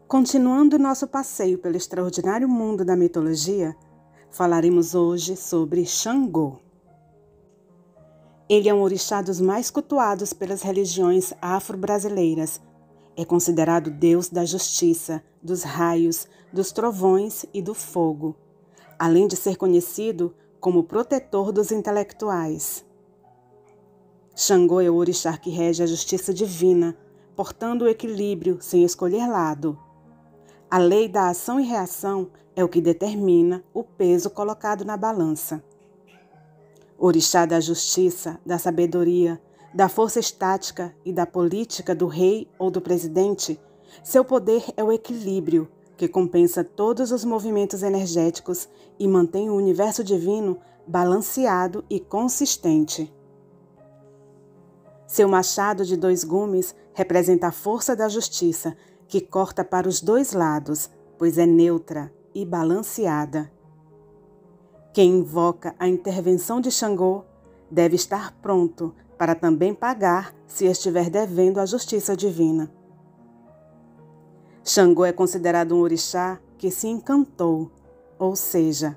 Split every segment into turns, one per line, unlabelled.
Continuando nosso passeio pelo extraordinário mundo da mitologia, falaremos hoje sobre Xangô. Ele é um orixá dos mais cultuados pelas religiões afro-brasileiras. É considerado deus da justiça, dos raios, dos trovões e do fogo, além de ser conhecido como protetor dos intelectuais. Xangô é o orixá que rege a justiça divina, portando o equilíbrio sem escolher lado. A lei da ação e reação é o que determina o peso colocado na balança. Orixá da justiça, da sabedoria, da força estática e da política do rei ou do presidente, seu poder é o equilíbrio, que compensa todos os movimentos energéticos e mantém o universo divino balanceado e consistente. Seu machado de 2 gumes representa a força da justiça, que corta para os 2 lados, pois é neutra e balanceada. Quem invoca a intervenção de Xangô deve estar pronto para também pagar se estiver devendo à justiça divina. Xangô é considerado um orixá que se encantou, ou seja,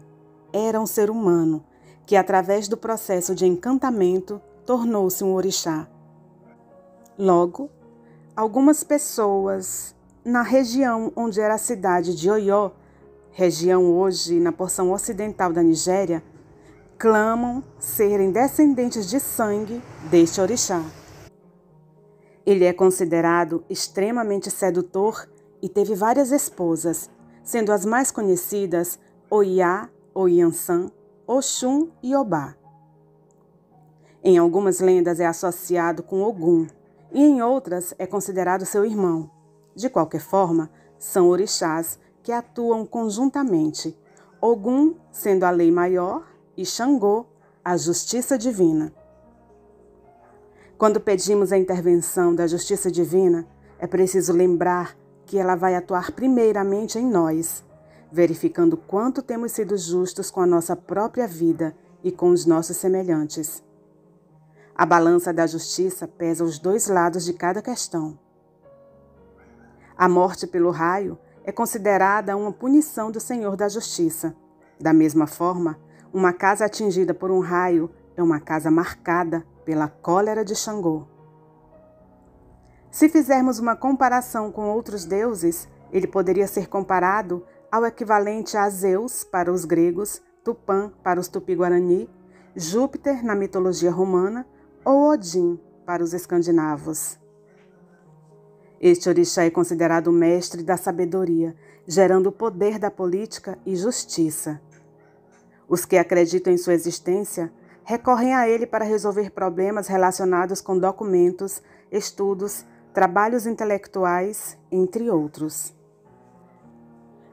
era um ser humano que, através do processo de encantamento, tornou-se um orixá. Logo, algumas pessoas na região onde era a cidade de Oió, região hoje na porção ocidental da Nigéria, clamam serem descendentes de sangue deste orixá. Ele é considerado extremamente sedutor e teve várias esposas, sendo as mais conhecidas Oiá, Oiançã, Oxum e Obá. Em algumas lendas é associado com Ogum, e em outras é considerado seu irmão. De qualquer forma, são orixás que atuam conjuntamente, Ogum sendo a lei maior e Xangô a justiça divina. Quando pedimos a intervenção da justiça divina, é preciso lembrar que ela vai atuar primeiramente em nós, verificando quanto temos sido justos com a nossa própria vida e com os nossos semelhantes. A balança da justiça pesa os 2 lados de cada questão. A morte pelo raio é considerada uma punição do Senhor da Justiça. Da mesma forma, uma casa atingida por um raio é uma casa marcada pela cólera de Xangô. Se fizermos uma comparação com outros deuses, ele poderia ser comparado ao equivalente a Zeus para os gregos, Tupã para os tupi-guarani, Júpiter na mitologia romana ou Odin para os escandinavos. Este orixá é considerado o mestre da sabedoria, gerando o poder da política e justiça. Os que acreditam em sua existência recorrem a ele para resolver problemas relacionados com documentos, estudos, trabalhos intelectuais, entre outros.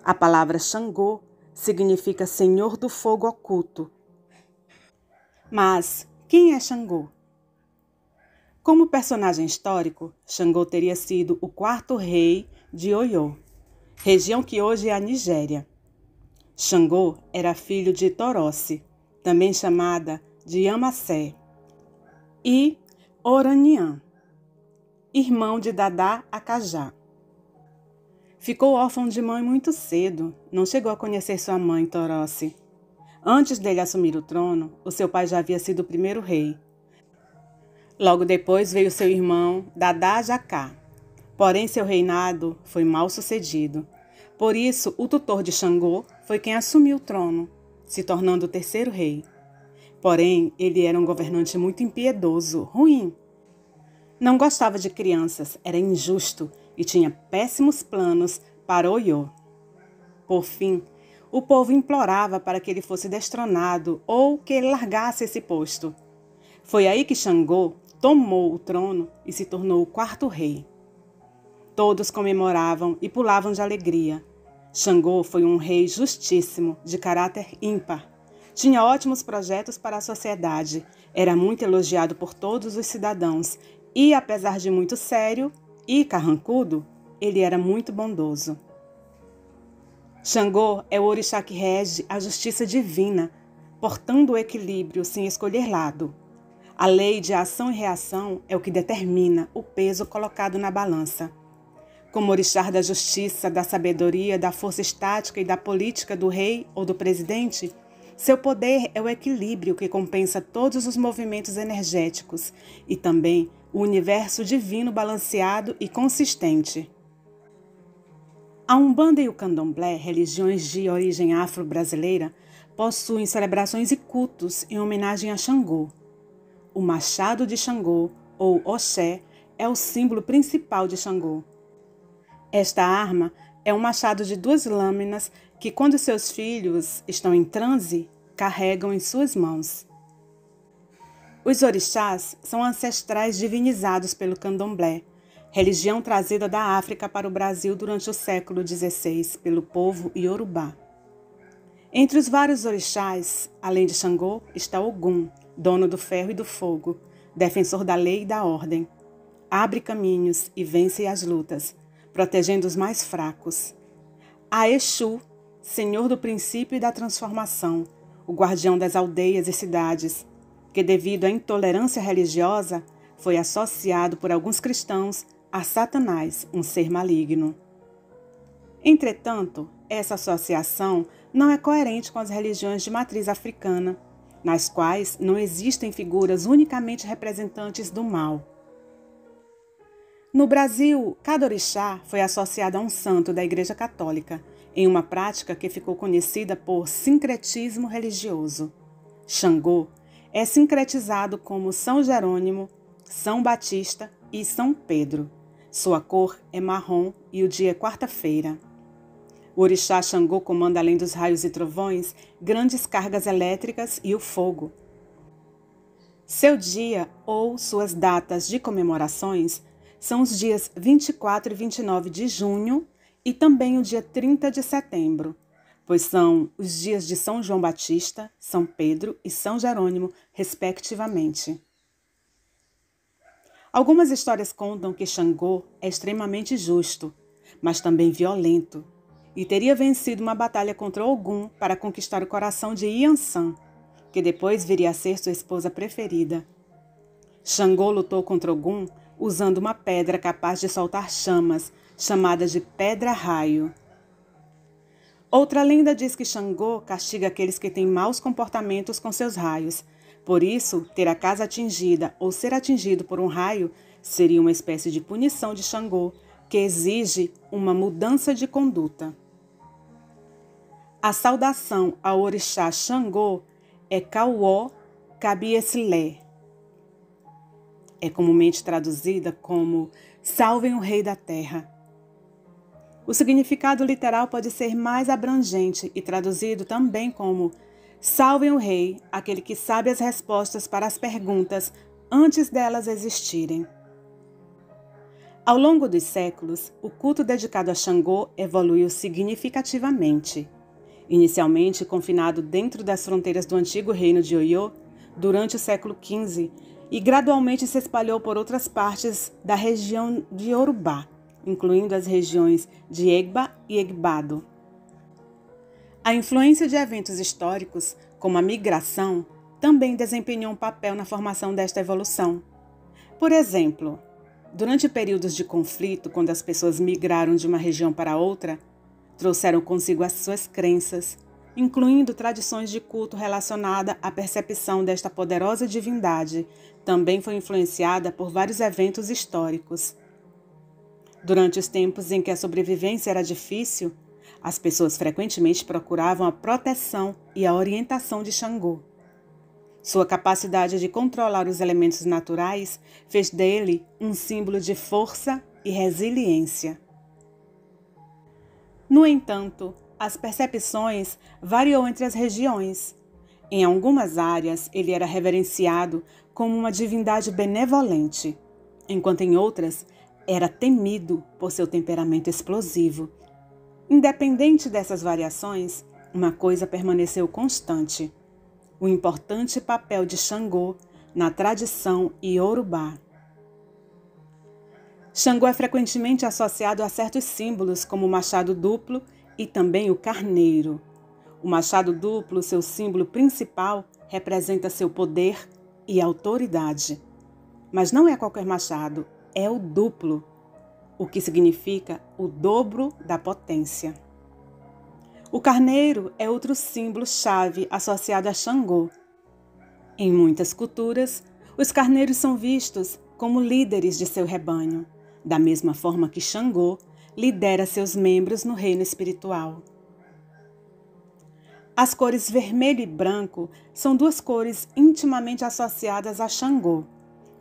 A palavra Xangô significa Senhor do Fogo Oculto. Mas quem é Xangô? Como personagem histórico, Xangô teria sido o 4º rei de Oió, região que hoje é a Nigéria. Xangô era filho de Torossi, também chamada de Yamassé, e Oraniã, irmão de Dadá Acajá. Ficou órfão de mãe muito cedo, não chegou a conhecer sua mãe, Torossi. Antes dele assumir o trono, o seu pai já havia sido o 1º rei. Logo depois veio seu irmão, Dadá Jacá. Porém, seu reinado foi mal sucedido. Por isso, o tutor de Xangô foi quem assumiu o trono, se tornando o 3º rei. Porém, ele era um governante muito impiedoso, ruim. Não gostava de crianças, era injusto e tinha péssimos planos para Oió. Por fim, o povo implorava para que ele fosse destronado ou que ele largasse esse posto. Foi aí que Xangô tomou o trono e se tornou o 4º rei. Todos comemoravam e pulavam de alegria. Xangô foi um rei justíssimo, de caráter ímpar. Tinha ótimos projetos para a sociedade, era muito elogiado por todos os cidadãos e, apesar de muito sério e carrancudo, ele era muito bondoso. Xangô é o orixá que rege a justiça divina, portando o equilíbrio sem escolher lado. A lei de ação e reação é o que determina o peso colocado na balança. Como orixá da justiça, da sabedoria, da força estática e da política do rei ou do presidente, seu poder é o equilíbrio que compensa todos os movimentos energéticos e também o universo divino balanceado e consistente. A Umbanda e o Candomblé, religiões de origem afro-brasileira, possuem celebrações e cultos em homenagem a Xangô. O machado de Xangô, ou Oxé, é o símbolo principal de Xangô. Esta arma é um machado de 2 lâminas que, quando seus filhos estão em transe, carregam em suas mãos. Os orixás são ancestrais divinizados pelo Candomblé, religião trazida da África para o Brasil durante o século XVI pelo povo iorubá. Entre os vários orixás, além de Xangô, está Ogum, dono do ferro e do fogo, defensor da lei e da ordem. Abre caminhos e vence as lutas, protegendo os mais fracos. A Exu, senhor do princípio e da transformação, o guardião das aldeias e cidades, que devido à intolerância religiosa, foi associado por alguns cristãos a Satanás, um ser maligno. Entretanto, essa associação não é coerente com as religiões de matriz africana, nas quais não existem figuras unicamente representantes do mal. No Brasil, cada orixá foi associado a um santo da Igreja Católica, em uma prática que ficou conhecida por sincretismo religioso. Xangô é sincretizado como São Jerônimo, São Batista e São Pedro. Sua cor é marrom e o dia é quarta-feira. O orixá Xangô comanda, além dos raios e trovões, grandes cargas elétricas e o fogo. Seu dia ou suas datas de comemorações são os dias 24 e 29 de junho e também o dia 30 de setembro, pois são os dias de São João Batista, São Pedro e São Jerônimo, respectivamente. Algumas histórias contam que Xangô é extremamente justo, mas também violento, e teria vencido uma batalha contra Ogum para conquistar o coração de Yansan, que depois viria a ser sua esposa preferida. Xangô lutou contra Ogum usando uma pedra capaz de soltar chamas, chamada de pedra-raio. Outra lenda diz que Xangô castiga aqueles que têm maus comportamentos com seus raios. Por isso, ter a casa atingida ou ser atingido por um raio seria uma espécie de punição de Xangô, que exige uma mudança de conduta. A saudação ao orixá Xangô é Kauó Kabieslé. É comumente traduzida como Salvem o Rei da Terra. O significado literal pode ser mais abrangente e traduzido também como Salvem o Rei, aquele que sabe as respostas para as perguntas antes delas existirem. Ao longo dos séculos, o culto dedicado a Xangô evoluiu significativamente. Inicialmente confinado dentro das fronteiras do antigo reino de Oiô, durante o século XV, e gradualmente se espalhou por outras partes da região de Iorubá, incluindo as regiões de Egba e Egbado. A influência de eventos históricos, como a migração, também desempenhou um papel na formação desta evolução. Por exemplo, durante períodos de conflito, quando as pessoas migraram de uma região para outra, trouxeram consigo as suas crenças, incluindo tradições de culto relacionada à percepção desta poderosa divindade, também foi influenciada por vários eventos históricos. Durante os tempos em que a sobrevivência era difícil, as pessoas frequentemente procuravam a proteção e a orientação de Xangô. Sua capacidade de controlar os elementos naturais fez dele um símbolo de força e resiliência. No entanto, as percepções variam entre as regiões. Em algumas áreas, ele era reverenciado como uma divindade benevolente, enquanto em outras, era temido por seu temperamento explosivo. Independente dessas variações, uma coisa permaneceu constante: o importante papel de Xangô na tradição iorubá. Xangô é frequentemente associado a certos símbolos, como o machado duplo e também o carneiro. O machado duplo, seu símbolo principal, representa seu poder e autoridade. Mas não é qualquer machado, é o duplo. o que significa o dobro da potência. O carneiro é outro símbolo-chave associado a Xangô. Em muitas culturas, os carneiros são vistos como líderes de seu rebanho, da mesma forma que Xangô lidera seus membros no reino espiritual. As cores vermelho e branco são duas cores intimamente associadas a Xangô.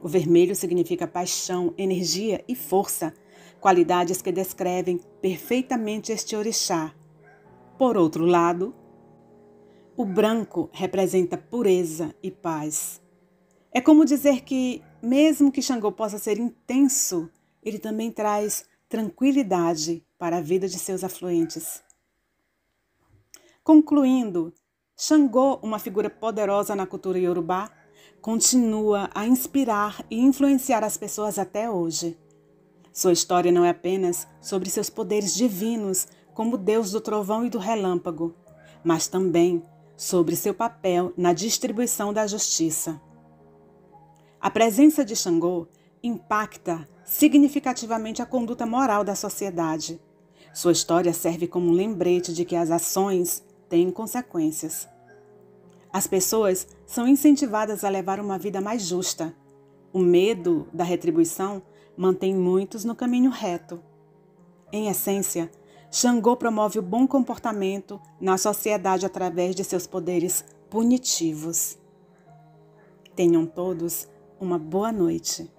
O vermelho significa paixão, energia e força, qualidades que descrevem perfeitamente este orixá. Por outro lado, o branco representa pureza e paz. É como dizer que, mesmo que Xangô possa ser intenso, ele também traz tranquilidade para a vida de seus afluentes. Concluindo, Xangô, uma figura poderosa na cultura iorubá, continua a inspirar e influenciar as pessoas até hoje. Sua história não é apenas sobre seus poderes divinos como Deus do trovão e do relâmpago, mas também sobre seu papel na distribuição da justiça. A presença de Xangô impacta significativamente a conduta moral da sociedade. Sua história serve como um lembrete de que as ações têm consequências. As pessoas são incentivadas a levar uma vida mais justa. O medo da retribuição mantém muitos no caminho reto. Em essência, Xangô promove o bom comportamento na sociedade através de seus poderes punitivos. Tenham todos uma boa noite.